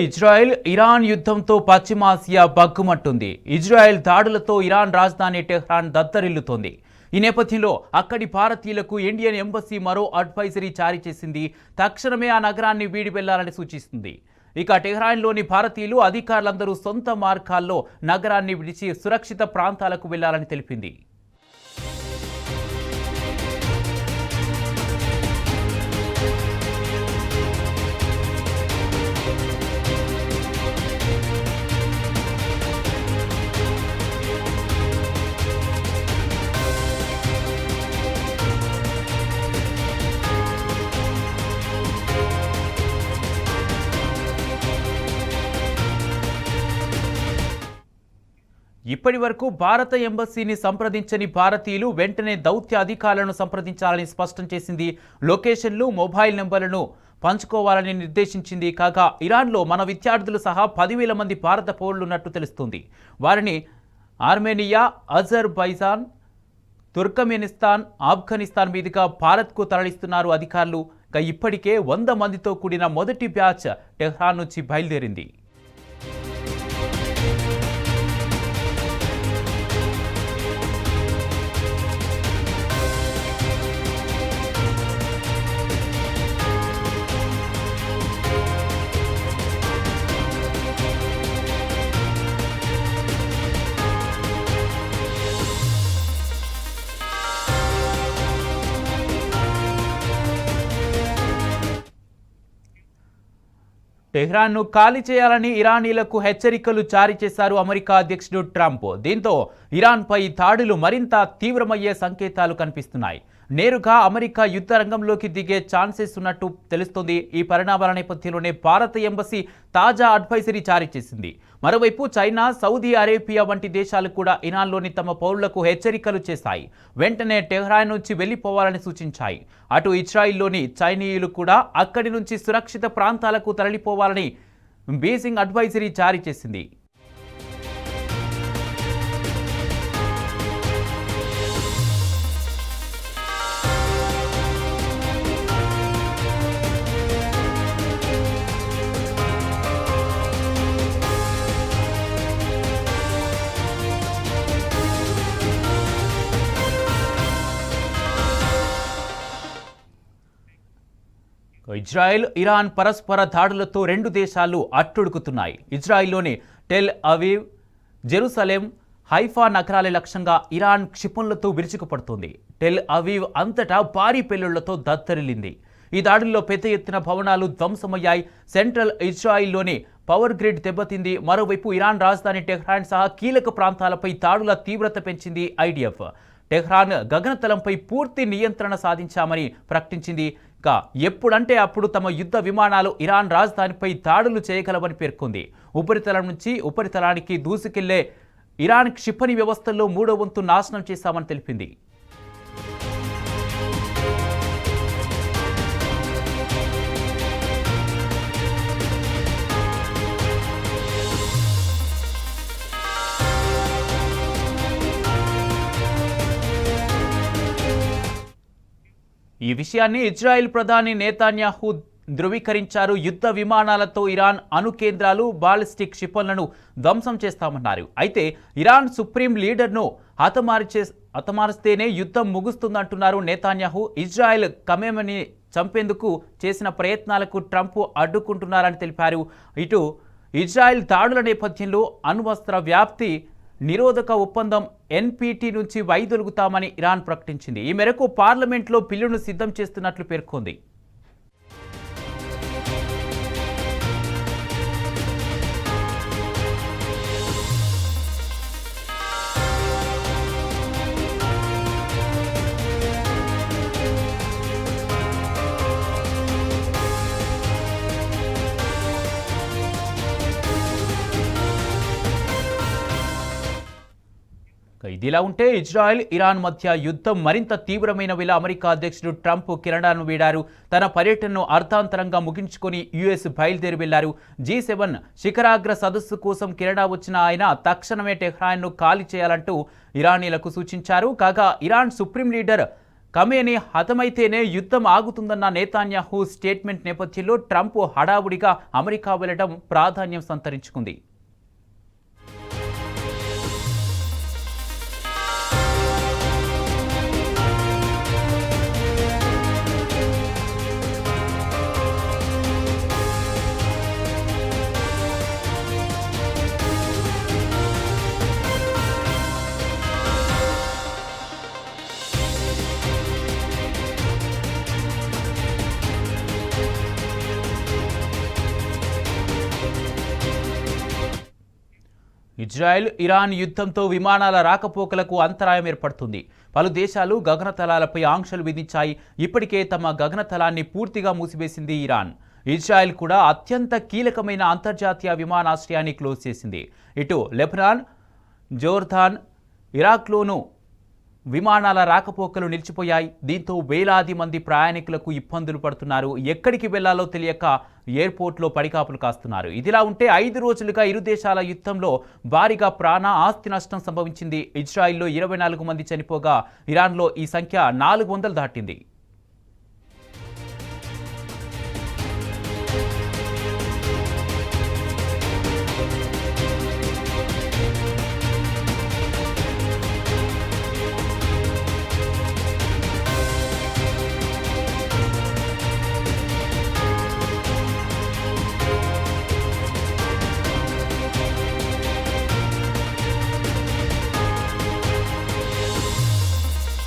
Israel Iran యుద్ధంతో పశ్చిమాసియా బగ్గుమంటుంది. Israel దాడులతో Iran రాజధాని టెహ్రాన్ దత్తరిల్లుతోంది. ఈ నేపథ్యంలో అక్కడి భారతీయులకు ఇండియన్ ఎంబసీ మరో అడ్వైజరీ జారీ చేసింది. తక్షణమే ఆ నగరాన్ని వీడి వెళ్లాలని సూచిస్తుంది. ఇక టెహ్రాన్లోని భారతీయులు అధికారులందరూ సొంత మార్గాల్లో నగరాన్ని విడిచి సురక్షిత ప్రాంతాలకు వెళ్లాలని తెలిపింది. ఇప్పటి వరకు భారత ఎంబసీని సంప్రదించని భారతీయులు వెంటనే దౌత్య అధికారులను సంప్రదించాలని స్పష్టం చేసింది. లొకేషన్లు, మొబైల్ నెంబర్లను పంచుకోవాలని నిర్దేశించింది. కాగా ఇరాన్లో మన విద్యార్థులు సహా 10,000 మంది భారత పౌరులున్నట్టు తెలుస్తుంది. వారిని ఆర్మేనియా, అజర్బైజాన్, తుర్కమెనిస్తాన్, ఆఫ్ఘనిస్తాన్ మీదుగా భారత్కు తరలిస్తున్నారు అధికారులు. ఇప్పటికే 100 మందితో కూడిన మొదటి బ్యాచ్ టెహ్రాన్ నుంచి బయలుదేరింది. టెహ్రాన్ను ఖాళీ చేయాలని ఇరానీలకు హెచ్చరికలు జారీ చేశారు అమెరికా అధ్యక్షుడు ట్రంప్. దీంతో ఇరాన్పై దాడులు మరింత తీవ్రమయ్యే సంకేతాలు కనిపిస్తున్నాయి. నేరుగా అమెరికా యుద్ధ రంగంలోకి దిగే ఛాన్సెస్ ఉన్నట్టు తెలుస్తోంది. ఈ పరిణామాల నేపథ్యంలోనే భారత ఎంబసీ తాజా అడ్వైజరీ జారీ చేసింది. మరోవైపు చైనా, సౌదీ అరేబియా వంటి దేశాలు కూడా ఇరాన్లోని తమ పౌరులకు హెచ్చరికలు చేశాయి. వెంటనే టెహ్రాన్ నుంచి వెళ్లిపోవాలని సూచించాయి. అటు ఇజ్రాయిల్లోని చైనీయులు కూడా అక్కడి నుంచి సురక్షిత ప్రాంతాలకు తరలిపోవాలని బీజింగ్ అడ్వైజరీ జారీ చేసింది. ఇజ్రాయెల్, ఇరాన్ పరస్పర దాడులతో రెండు దేశాలు అట్టుడుకుతున్నాయి. ఇజ్రాయెల్లోని టెల్ అవీవ్, జెరూసలేం, హైఫా నగరాల లక్ష్యంగా ఇరాన్ క్షిపణులతో విరుచుకుపడుతోంది. టెల్ అవీవ్ అంతటా భారీ పేలుళ్లతో దత్తరిల్లింది. ఈ దాడుల్లో పెద్ద ఎత్తున భవనాలు ధ్వంసమయ్యాయి. సెంట్రల్ ఇజ్రాయిల్లోని పవర్ గ్రిడ్ దెబ్బతింది. మరోవైపు ఇరాన్ రాజధాని టెహ్రాన్ సహా కీలక ప్రాంతాలపై దాడుల తీవ్రత పెంచింది ఐడిఎఫ్. టెహ్రాన్ గగనతలంపై పూర్తి నియంత్రణ సాధించామని ప్రకటించింది. ఎప్పుడంటే అప్పుడు తమ యుద్ధ విమానాలు ఇరాన్ రాజధానిపై దాడులు చేయగలవని పేర్కొంది. ఉపరితలం నుంచి ఉపరితలానికి దూసుకెళ్లే ఇరాన్ క్షిపణి వ్యవస్థల్లో 3వ వంతు నాశనం చేశామని తెలిపింది. ఈ విషయాన్ని ఇజ్రాయెల్ ప్రధాని నేతన్యాహు ధృవీకరించారు. యుద్ధ విమానాలతో ఇరాన్ అణు కేంద్రాలు, బాలిస్టిక్ క్షిపణులను ధ్వంసం చేస్తామన్నారు. అయితే ఇరాన్ సుప్రీం లీడర్ను హతమారిస్తేనే యుద్ధం ముగుస్తుందంటున్నారు నేతన్యాహు. ఇజ్రాయెల్ ఖమేనీని చంపేందుకు చేసిన ప్రయత్నాలకు ట్రంప్ అడ్డుకుంటున్నారని తెలిపారు. ఇటు ఇజ్రాయెల్ దాడుల నేపథ్యంలో అణ్వస్త్ర వ్యాప్తి నిరోధక ఒప్పందం ఎన్పిటి నుంచి వైదొలుగుతామని ఇరాన్ ప్రకటించింది. ఈ మేరకు పార్లమెంట్లో బిల్లును సిద్ధం చేస్తున్నట్లు పేర్కొంది. ఇదిలా ఉంటే ఇజ్రాయెల్, ఇరాన్ మధ్య యుద్ధం మరింత తీవ్రమైన వేళ అమెరికా అధ్యక్షుడు ట్రంప్ కెనడాను వీడారు. తన పర్యటనను అర్థాంతరంగా ముగించుకొని యుఎస్ బయలుదేరి వెళ్లారు. G7 శిఖరాగ్ర సదస్సు కోసం కెనడా వచ్చిన ఆయన తక్షణమే టెహ్రాన్ను ఖాళీ చేయాలంటూ ఇరానీలకు సూచించారు. కాగా ఇరాన్ సుప్రీం లీడర్ ఖమేనీ హతమైతేనే యుద్ధం ఆగుతుందన్న నేతాన్యాహు స్టేట్మెంట్ నేపథ్యంలో ట్రంప్ హడావుడిగా అమెరికా వెళ్లడం ప్రాధాన్యం సంతరించుకుంది. ఇజ్రాయెల్ ఇరాన్ యుద్ధంతో విమానాల రాకపోకలకు అంతరాయం ఏర్పడుతుంది. పలు దేశాలు గగనతలాలపై ఆంక్షలు విధించాయి. ఇప్పటికే తమ గగనతలాన్ని పూర్తిగా మూసివేసింది ఇరాన్. ఇజ్రాయెల్ కూడా అత్యంత కీలకమైన అంతర్జాతీయ విమానాశ్రయాన్ని క్లోజ్ చేసింది. ఇటు లెబనాన్, జోర్దాన్, ఇరాక్లోనూ విమానాల రాకపోకలు నిలిచిపోయాయి. దీంతో వేలాది మంది ప్రయాణికులకు ఇబ్బందులు పడుతున్నారు. ఎక్కడికి వెళ్లాలో తెలియక ఎయిర్పోర్ట్లో పడికాపులు కాస్తున్నారు. ఇదిలా ఉంటే 5 రోజులుగా ఇరు దేశాల యుద్ధంలో భారీగా ఆస్తి నష్టం సంభవించింది. ఇజ్రాయిల్లో 24 మంది చనిపోగా ఇరాన్లో ఈ సంఖ్య 400 దాటింది.